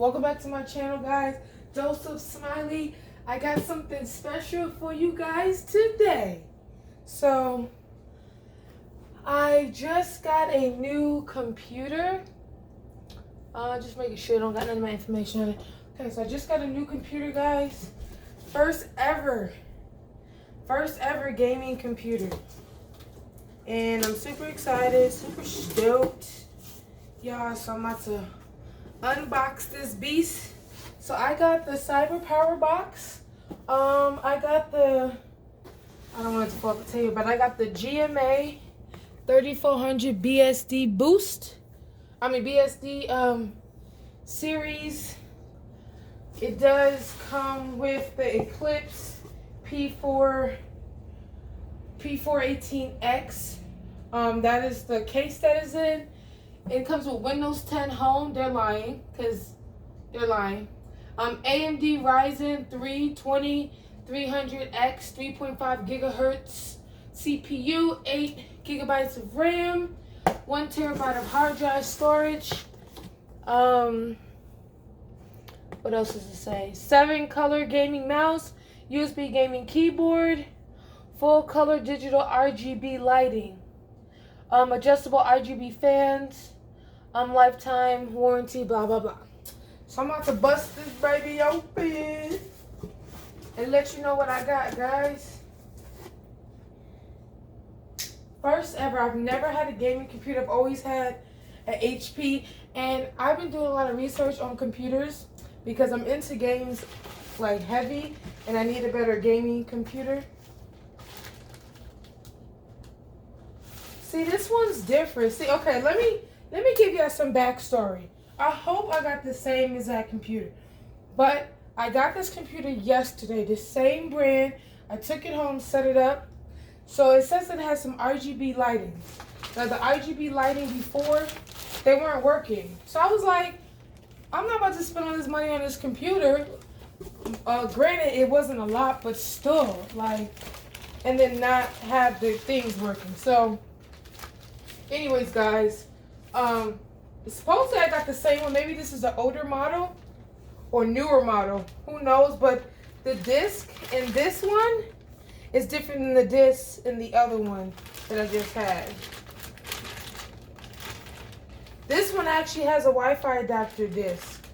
Welcome back to my channel, guys. Joseph Smiley. I got something special for you guys today. So, I just got a new computer. Just making sure I don't got none of my information on it. Okay, so I just got a new computer, guys. First ever gaming computer. And I'm super excited, super stoked. Y'all, so I'm about to unbox this beast. So I got the Cyberpower box. I got the, I don't want it to fall off the table, but I got the GMA3400BST BST series. It does come with the Eclipse P418X. That is the case that is in. It comes with Windows 10 Home. They're lying, because they're lying. AMD Ryzen 3 2300X 3.5 gigahertz CPU, 8 gigabytes of RAM, 1 terabyte of hard drive storage. What else does it say? 7 color gaming mouse, USB gaming keyboard, full color digital RGB lighting, adjustable RGB fans, lifetime warranty, blah blah blah. So I'm about to bust this baby open and let you know what I got, guys. First ever, I've never had a gaming computer. I've always had an HP, and I've been doing a lot of research on computers because I'm into games like heavy, and I need a better gaming computer. See, this one's different. See, okay, let me give you some backstory. I hope I got the same exact computer, but I got this computer yesterday, the same brand. I took it home, set it up. So it says it has some RGB lighting. Now the RGB lighting before, they weren't working. So I was like, I'm not about to spend all this money on this computer. Granted, it wasn't a lot, but still, like, and then not have the things working. So anyways, guys, supposedly I got the same one. Maybe this is an older model or newer model. Who knows? But the disc in this one is different than the disc in the other one that I just had. This one actually has a Wi-Fi adapter disc.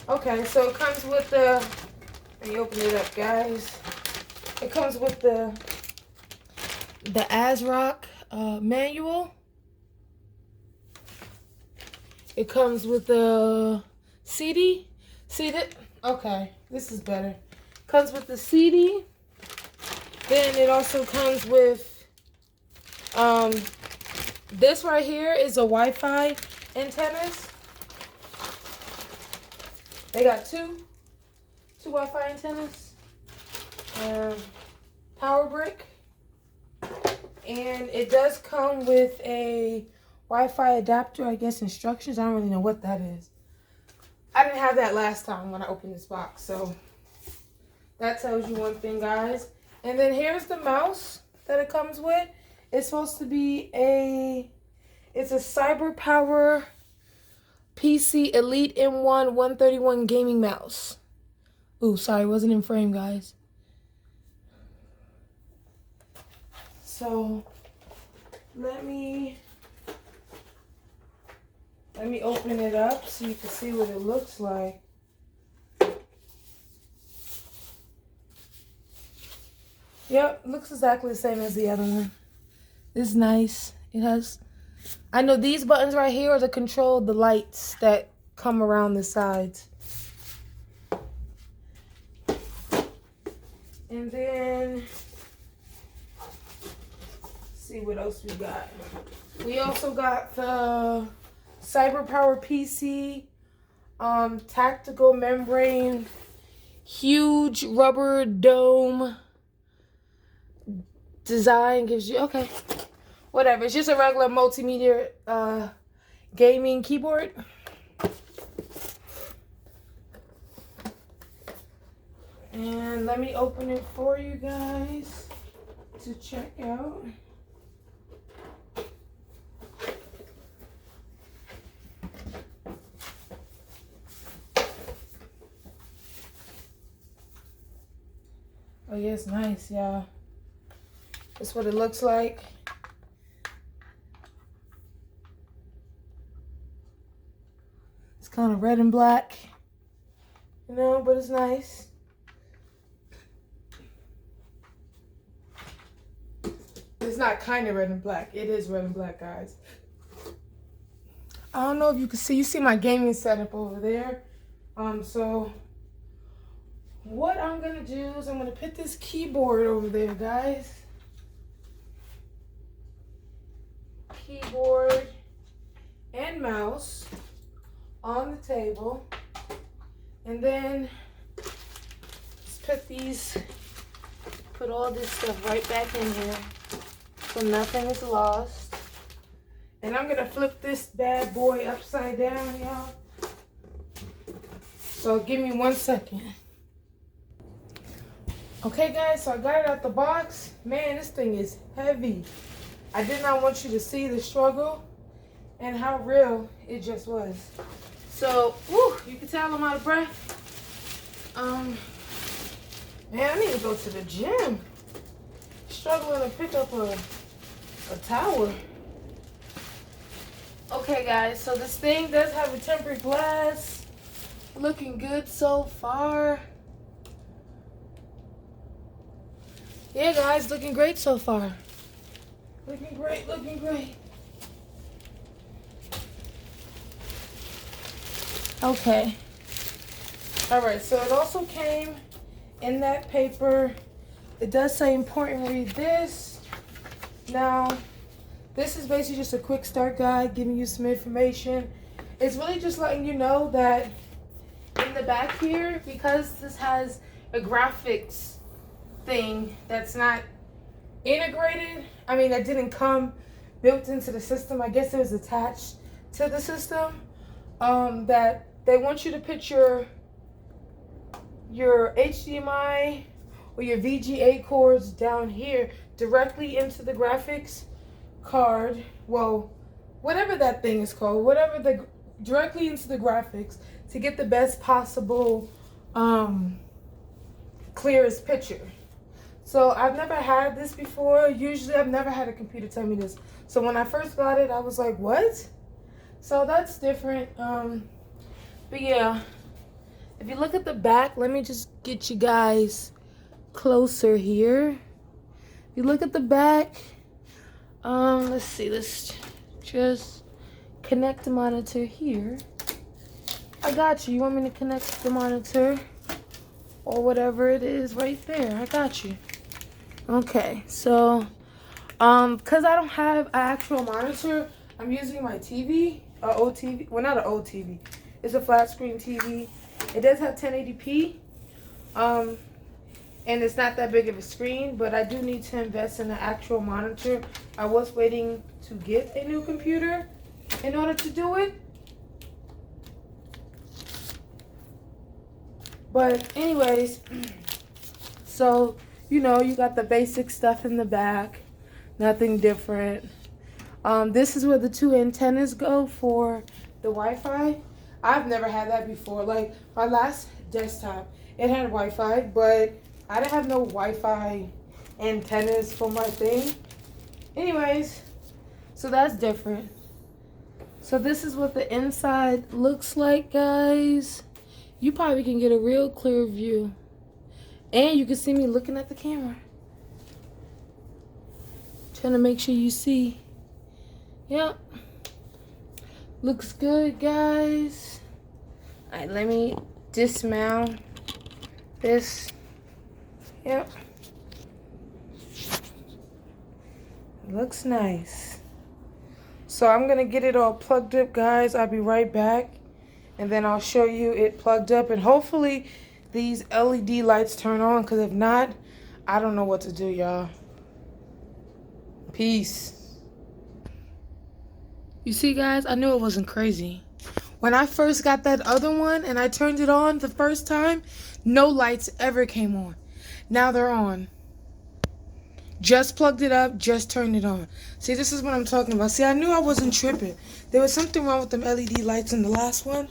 Okay, so it comes with the, let me open it up, guys. It comes with the ASRock manual. It comes with the CD. See that? Okay, this is better. Comes with the CD. Then it also comes with this right here is a Wi-Fi antennas. They got two Wi-Fi antennas. Power brick. And it does come with a Wi-Fi adapter, I guess, instructions. I don't really know what that is. I didn't have that last time when I opened this box, so that tells you one thing, guys. And then here's the mouse that it comes with. It's supposed to be it's a Cyberpower PC Elite M1 131 gaming mouse. Ooh, sorry, it wasn't in frame, guys. So let me open it up so you can see what it looks like. Yep, looks exactly the same as the other one. It's nice. It has, I know these buttons right here are to control the lights that come around the sides. And then, let's see what else we got. We also got the Cyberpower PC, tactical membrane, huge rubber dome design. Gives you, okay, whatever. It's just a regular multimedia gaming keyboard. And let me open it for you guys to check out. yeah, it's nice, y'all. That's what it looks like. It's kind of red and black, you know, but it's nice. It's not kind of red and black. It is red and black, guys. I don't know if you can see. You see my gaming setup over there. So what I'm going to do is I'm going to put this keyboard over there, guys. Keyboard and mouse on the table. And then let's put all this stuff right back in here so nothing is lost. And I'm gonna flip this bad boy upside down, y'all. So give me 1 second. Okay, guys, so I got it out the box. Man, this thing is heavy. I did not want you to see the struggle and how real it just was. So, whew, you can tell I'm out of breath. Man, I need to go to the gym. Struggling to pick up a tower. Okay, guys, so this thing does have a tempered glass. Looking good so far. Yeah, guys, looking great so far. Looking great, looking great. Okay. All right, so it also came in that paper. It does say important, read this. Now, this is basically just a quick start guide, giving you some information. It's really just letting you know that in the back here, because this has a graphics thing that's not integrated, I mean, that didn't come built into the system. I guess it was attached to the system. That they want you to put your HDMI or your VGA cords down here directly into the graphics card. Well, whatever that thing is called, directly into the graphics to get the best possible clearest picture. So I've never had this before. Usually I've never had a computer tell me this. So when I first got it, I was like, what? So that's different. But yeah, if you look at the back, let me just get you guys closer here. If you look at the back, let's see, let's just connect the monitor here. I got you. You want me to connect the monitor or whatever it is right there? I got you. Okay, so because I don't have an actual monitor, I'm using my TV, old TV. Well, not an old TV. It's a flat screen TV. It does have 1080p, and it's not that big of a screen, but I do need to invest in an actual monitor. I was waiting to get a new computer in order to do it. But anyways, so, you know, you got the basic stuff in the back, nothing different. This is where the two antennas go for the Wi-Fi. I've never had that before. Like, my last desktop, it had Wi-Fi, but I didn't have no Wi-Fi antennas for my thing. Anyways, so that's different. So this is what the inside looks like, guys. You probably can get a real clear view. And you can see me looking at the camera. Trying to make sure you see. Yep. Looks good, guys. Alright, let me dismount this. Yep. Looks nice. So I'm going to get it all plugged up, guys. I'll be right back. And then I'll show you it plugged up. And hopefully these LED lights turn on. Because if not, I don't know what to do, y'all. Peace. You see, guys, I knew it wasn't crazy. When I first got that other one and I turned it on the first time, no lights ever came on. Now they're on. Just plugged it up, just turned it on. See, this is what I'm talking about. See, I knew I wasn't tripping. There was something wrong with them LED lights in the last one.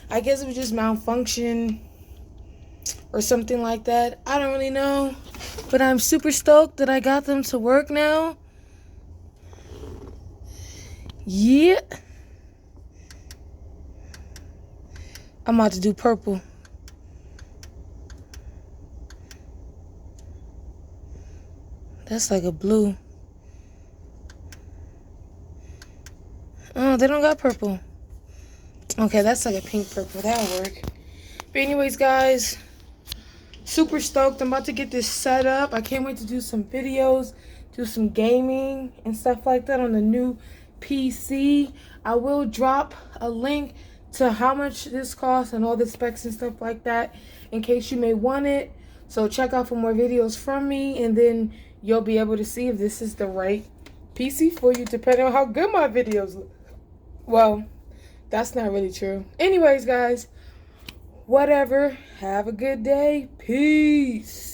I guess it was just malfunction. or something like that. I don't really know. But I'm super stoked that I got them to work now. Yeah. I'm about to do purple. That's like a blue. Oh, they don't got purple. Okay, that's like a pink purple. That'll work. But anyways, guys, super stoked. I'm about to get this set up. I can't wait to do some videos, do some gaming and stuff like that on the new PC. I will drop a link to how much this costs and all the specs and stuff like that in case you may want it. So check out for more videos from me, and then you'll be able to see if this is the right PC for you depending on how good my videos look. Well, that's not really true. Anyways, guys, whatever. Have a good day. Peace.